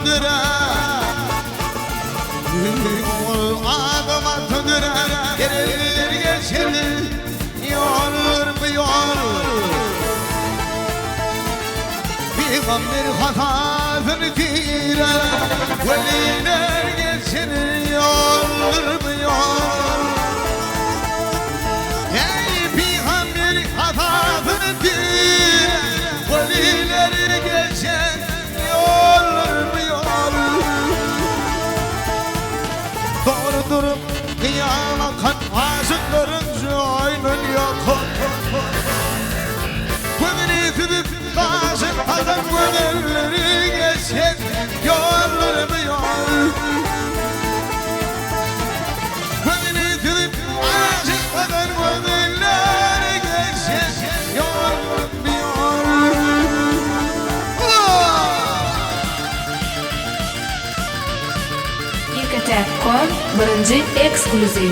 tundura adım atundura Gelir geçer Yolur bu yol Peygamber hatasını girer Veliler geçer Yolur bu yol Ey Peygamber hatasını girer Veliler geçer Yolur bu yol Doğrudur kıyama kan aşıkların Joynun yok Bugünü tutup taşın adam Gönülleri geçer Yolur bu yol Bugünü tutup taşın adam Gönülleri geçer Yolur bu yol Ekatek.com birinchi eksklyuziv.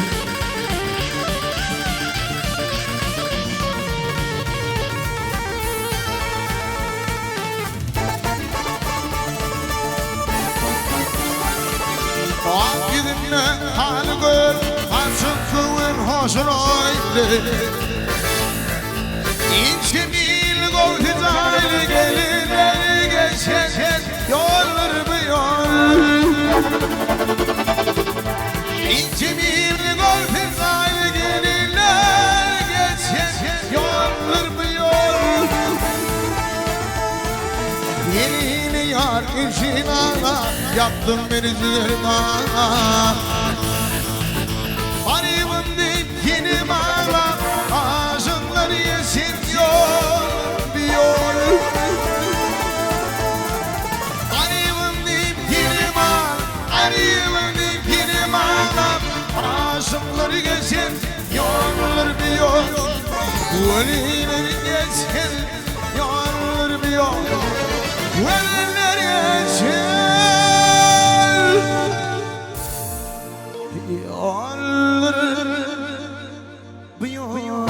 Gidimle hali gör Açık kıvır hoşun oydu İnce mil gol hizaylı Gelirleri geçer Yolur bu yol İnce mil gol hizaylı Gelirler geçer Yolur bu yol Yeni yar işin ana Yaptım beni zırna Arayımın deyip yeni mağla Ağzınlar yesin yol bir yol Arayımın deyip yeni mağla Arayımın deyip yeni mağla Ağzınlar yesin yollar bir yol Veliler geçsin yollar bir yol Veliler geçsin Yollar bu yol